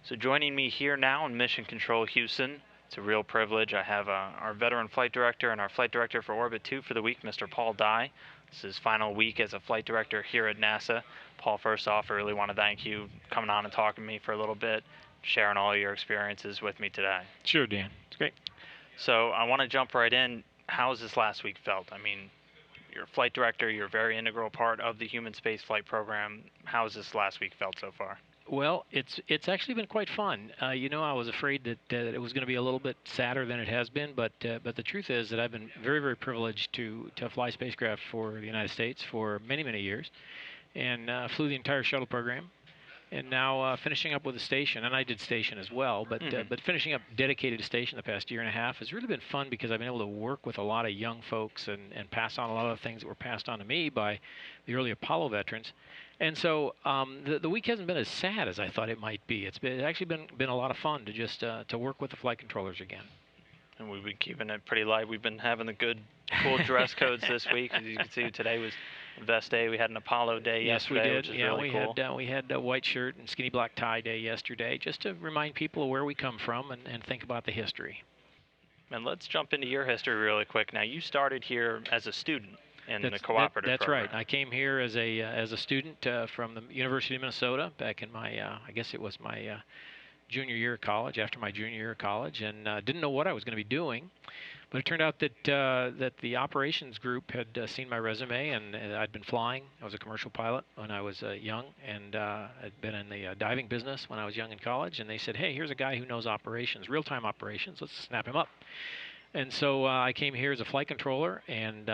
So joining me here now in Mission Control Houston, it's a real privilege. I have our veteran flight director and our flight director for Orbit 2 for the week, Mr. Paul Dye. This is his final week as a flight director here at NASA. Paul, first off, I really want to thank you coming on and talking to me for a little bit, sharing all your experiences with me today. Sure, Dan. It's great. So I want to jump right in. How has this last week felt? I mean, you're a flight director, you're a very integral part of the human space flight program. How has this last week felt so far? Well, it's actually been quite fun. I was afraid that it was going to be a little bit sadder than it has been, but the truth is that I've been very, very privileged to fly spacecraft for the United States for many, many years, and flew the entire shuttle program. And now finishing up with a station, and I did station as well, but finishing up dedicated to station the past year and a half has really been fun because I've been able to work with a lot of young folks and pass on a lot of the things that were passed on to me by the early Apollo veterans. And so the week hasn't been as sad as I thought it might be. It's actually been a lot of fun to just to work with the flight controllers again. And we've been keeping it pretty light. We've been having the good, cool dress codes this week. As you can see, today was Vest Day. We had an Apollo Day yesterday, we which did. is really cool. We had a white shirt and skinny black tie day yesterday, just to remind people of where we come from and think about the history. And let's jump into your history really quick. Now, you started here as a student in the cooperative That's program. right. I came here as a student from the University of Minnesota back in my I guess it was my junior year of college, after my junior year of college, and didn't know what I was going to be doing. But it turned out that the operations group had seen my resume, and I'd been flying. I was a commercial pilot when I was young, and I'd been in the diving business when I was young in college. And they said, "Hey, here's a guy who knows operations, real-time operations. Let's snap him up." And so I came here as a flight controller and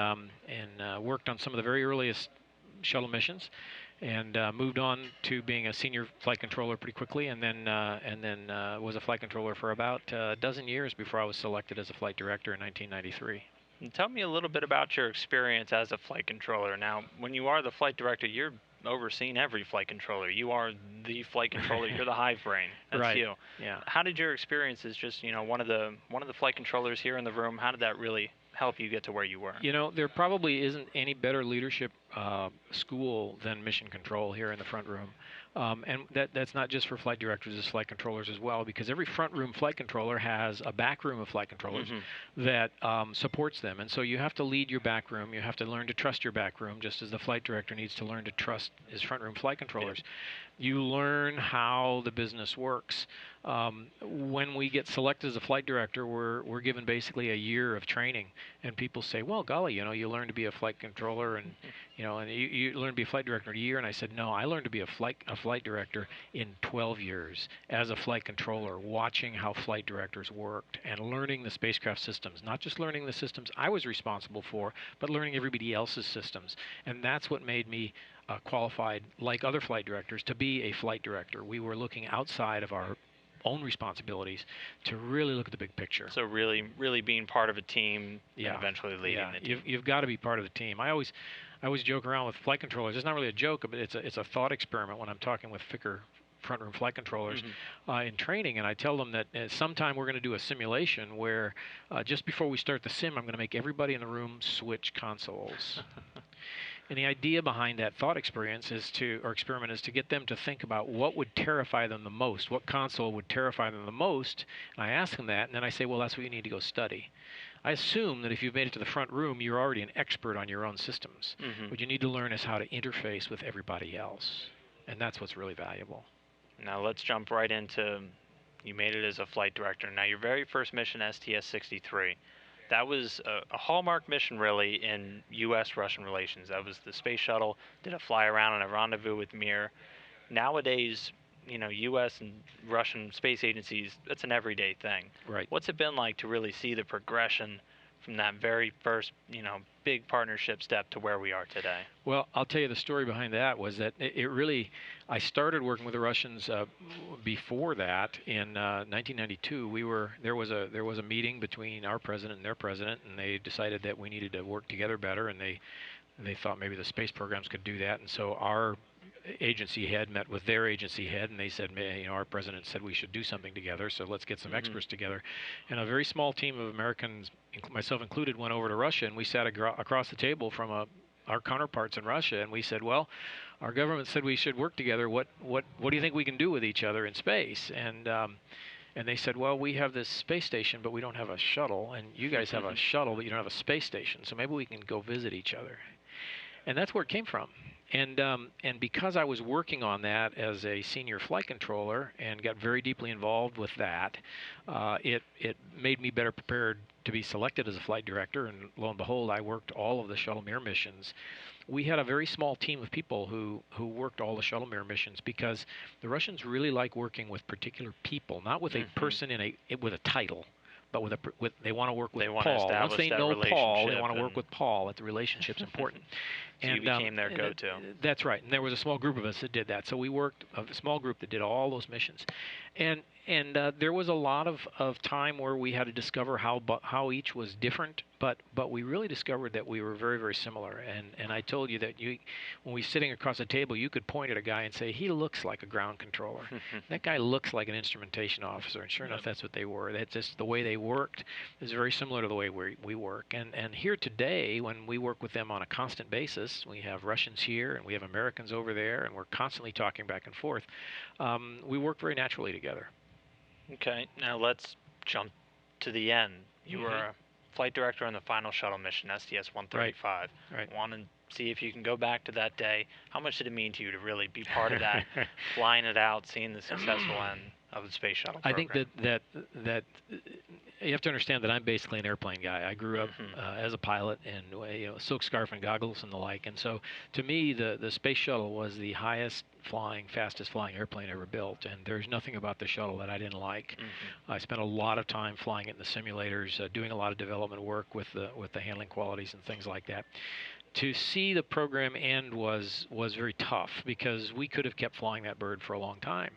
worked on some of the very earliest shuttle missions, and moved on to being a senior flight controller pretty quickly, and then was a flight controller for about a dozen years before I was selected as a flight director in 1993. And tell me a little bit about your experience as a flight controller. Now, when you are the flight director, you're overseeing every flight controller. You are the flight controller. You're the hive brain. That's right. you. Yeah. How did your experience as just one of the flight controllers here in the room? How did that really help you get to where you were? There probably isn't any better leadership school than Mission Control here in the front room. And that's not just for flight directors, it's flight controllers as well, because every front room flight controller has a back room of flight controllers that supports them. And so you have to lead your back room. You have to learn to trust your back room, just as the flight director needs to learn to trust his front room flight controllers. Yep. You learn how the business works. When we get selected as a flight director, we're given basically a year of training. And people say, well, golly, you learn to be a flight controller and you learn to be a flight director in a year. And I said, no, I learned to be a flight director in 12 years as a flight controller, watching how flight directors worked and learning the spacecraft systems, not just learning the systems I was responsible for, but learning everybody else's systems. And that's what made me qualified, like other flight directors, to be a flight director. We were looking outside of our own responsibilities to really look at the big picture. So really being part of a team and eventually leading the team. You've got to be part of the team. I always joke around with flight controllers. It's not really a joke, but it's a thought experiment when I'm talking with FICR front room flight controllers in training, and I tell them that sometime we're going to do a simulation where just before we start the sim, I'm going to make everybody in the room switch consoles. And the idea behind that thought experiment is to get them to think about what would terrify them the most, what console would terrify them the most. And I ask them that, and then I say, well, that's what you need to go study. I assume that if you've made it to the front room, you're already an expert on your own systems. What you need to learn is how to interface with everybody else. And that's what's really valuable. Now let's jump right into, you made it as a flight director. Now your very first mission, STS-63. That was a hallmark mission, really, in U.S.-Russian relations. That was the space shuttle, did a fly around and a rendezvous with Mir. Nowadays, U.S. and Russian space agencies, that's an everyday thing. Right. What's it been like to really see the progression from that very first, big partnership step to where we are today? Well, I'll tell you the story behind that was that I started working with the Russians before that in 1992. There was a meeting between our president and their president, and they decided that we needed to work together better, and they thought maybe the space programs could do that. And so our agency head met with their agency head, and they said, our president said we should do something together, so let's get some experts together. And a very small team of Americans, myself included, went over to Russia, and we sat across the table from our counterparts in Russia, and we said, well, our government said we should work together. What do you think we can do with each other in space? And they said, well, we have this space station, but we don't have a shuttle, and you guys have a shuttle, but you don't have a space station. So maybe we can go visit each other. And that's where it came from. And because I was working on that as a senior flight controller and got very deeply involved with that, it made me better prepared to be selected as a flight director. And lo and behold, I worked all of the Shuttle Mir missions. We had a very small team of people who worked all the Shuttle Mir missions because the Russians really like working with particular people, not with a person with a title. But they want to work with Paul. Once they know Paul, they want to work with Paul. That the relationship's important. So you became their go-to. That's right. And there was a small group of us that did that. So we worked a small group that did all those missions, and there was a lot of time where we had to discover how each was different. But we really discovered that we were very, very similar. And I told you that when we were sitting across the table, you could point at a guy and say, he looks like a ground controller. That guy looks like an instrumentation officer. And sure enough, that's what they were. That's just the way they worked is very similar to the way we work. And here today, when we work with them on a constant basis, we have Russians here and we have Americans over there, and we're constantly talking back and forth. We work very naturally together. Okay, now let's jump to the end. You were a flight director on the final shuttle mission, STS-135. Right. Want to see if you can go back to that day. How much did it mean to you to really be part of that, flying it out, seeing the successful end of the space shuttle program? I think that you have to understand that I'm basically an airplane guy. I grew up as a pilot and silk scarf and goggles and the like. And so to me, the space shuttle was the highest flying, fastest flying airplane ever built. And there's nothing about the shuttle that I didn't like. I spent a lot of time flying it in the simulators, doing a lot of development work with the handling qualities and things like that. To see the program end was very tough because we could have kept flying that bird for a long time.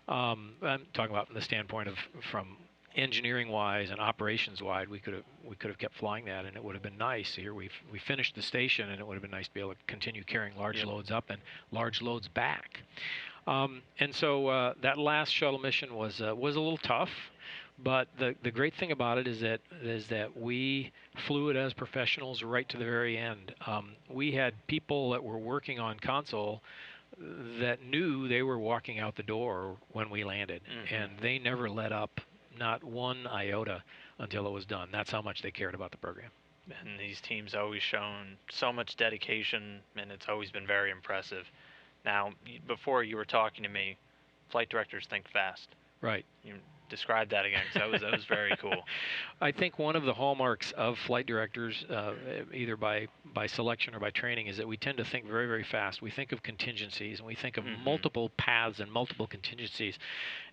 I'm talking about from the standpoint of from engineering wise and operations wise, we could have kept flying that, and it would have been nice. Here we finished the station, and it would have been nice to be able to continue carrying large loads up and large loads back. And so that last shuttle mission was a little tough. But the great thing about it is that we flew it as professionals right to the very end. We had people that were working on console that knew they were walking out the door when we landed, and they never let up, not one iota, until it was done. That's how much they cared about the program. And these teams always shown so much dedication, and it's always been very impressive. Now, before you were talking to me, flight directors think fast. Right. You describe that again, because that was very cool. I think one of the hallmarks of flight directors, either by selection or by training, is that we tend to think very, very fast. We think of contingencies, and we think of multiple paths and multiple contingencies.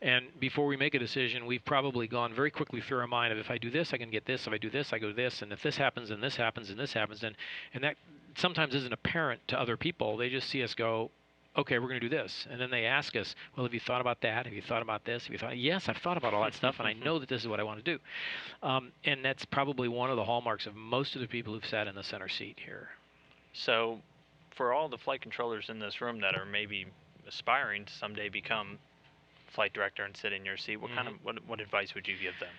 And before we make a decision, we've probably gone very quickly through our mind of, if I do this, I can get this. If I do this, I go this. And if this happens, and this happens, and this happens. And that sometimes isn't apparent to other people. They just see us go, okay, we're going to do this. And then they ask us, well, have you thought about that? Have you thought about this? Have you thought? Yes, I've thought about all that stuff, and I know that this is what I want to do. And that's probably one of the hallmarks of most of the people who've sat in the center seat here. So for all the flight controllers in this room that are maybe aspiring to someday become flight director and sit in your seat, what kind of what advice would you give them?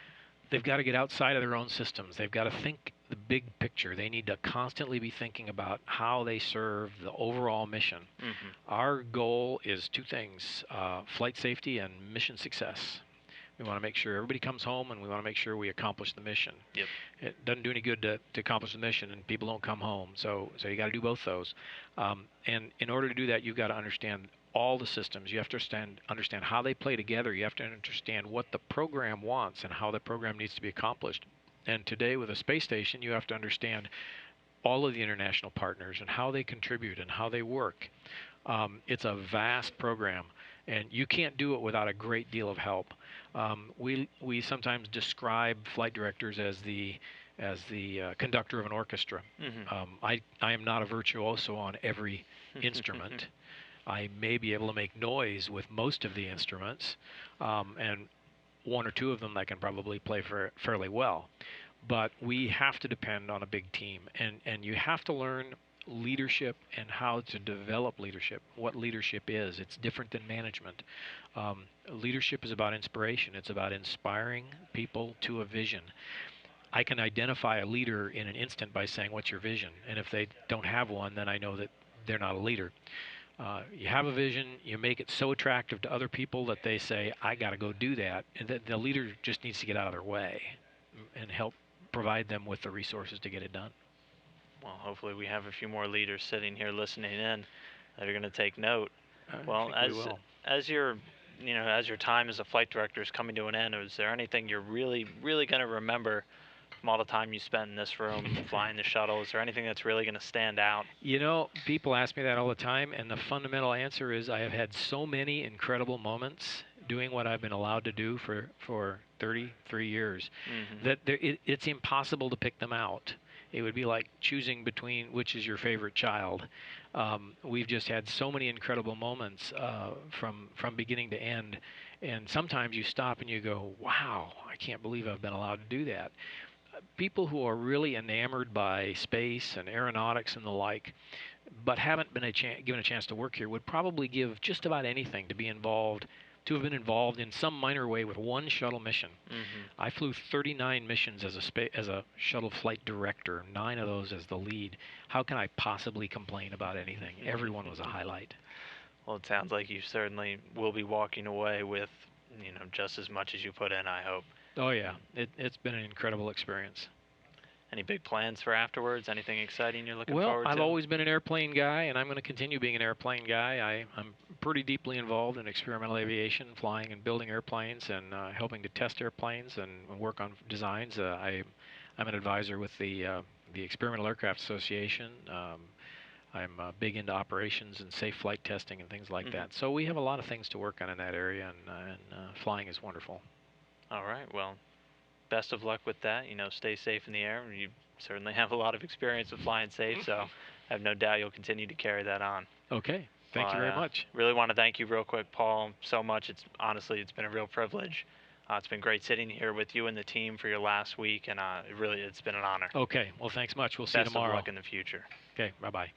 They've got to get outside of their own systems. They've got to think the big picture. They need to constantly be thinking about how they serve the overall mission. Our goal is two things, flight safety and mission success. We want to make sure everybody comes home, and we want to make sure we accomplish the mission. It doesn't do any good to accomplish the mission and people don't come home. So you got to do both those. And in order to do that, you've got to understand all the systems. You have to understand how they play together. You have to understand what the program wants and how the program needs to be accomplished. And today with a space station, you have to understand all of the international partners and how they contribute and how they work. It's a vast program, and you can't do it without a great deal of help. We sometimes describe flight directors as the conductor of an orchestra. I am not a virtuoso on every instrument. I may be able to make noise with most of the instruments, and one or two of them I can probably play fairly well. But we have to depend on a big team, and you have to learn leadership and how to develop leadership, what leadership is. It's different than management. Leadership is about inspiration. It's about inspiring people to a vision. I can identify a leader in an instant by saying, what's your vision? And if they don't have one, then I know that they're not a leader. You have a vision, you make it so attractive to other people that they say, I got to go do that. And the leader just needs to get out of their way and help provide them with the resources to get it done. Well, hopefully we have a few more leaders sitting here listening in that are going to take note. Well, as your time as a flight director is coming to an end, is there anything you're really going to remember from all the time you spent in this room flying the shuttle? Is there anything that's really going to stand out? You know, people ask me that all the time, and the fundamental answer is I have had so many incredible moments doing what I've been allowed to do for 33 years that it's impossible to pick them out. It would be like choosing between which is your favorite child. We've just had so many incredible moments from beginning to end, and sometimes you stop and you go, wow, I can't believe I've been allowed to do that. People who are really enamored by space and aeronautics and the like, but haven't been given a chance to work here, would probably give just about anything to have been involved in some minor way with one shuttle mission. I flew 39 missions as a shuttle flight director, 9 of those as the lead. How can I possibly complain about anything? Everyone was a highlight. Well, it sounds like you certainly will be walking away with, just as much as you put in, I hope. Oh yeah, it's been an incredible experience. Any big plans for afterwards? Anything exciting you're looking forward to? Well, I've always been an airplane guy, and I'm going to continue being an airplane guy. I'm pretty deeply involved in experimental aviation, flying and building airplanes, and helping to test airplanes and work on designs. I'm an advisor with the Experimental Aircraft Association. I'm big into operations and safe flight testing and things like that. So we have a lot of things to work on in that area, and flying is wonderful. All right. Well, best of luck with that. Stay safe in the air. You certainly have a lot of experience with flying safe, so I have no doubt you'll continue to carry that on. Okay. Thank you very much. Really want to thank you real quick, Paul, so much. It's been a real privilege. It's been great sitting here with you and the team for your last week, and it's been an honor. Okay. Well, thanks much. We'll see you tomorrow. Best of luck in the future. Okay. Bye-bye.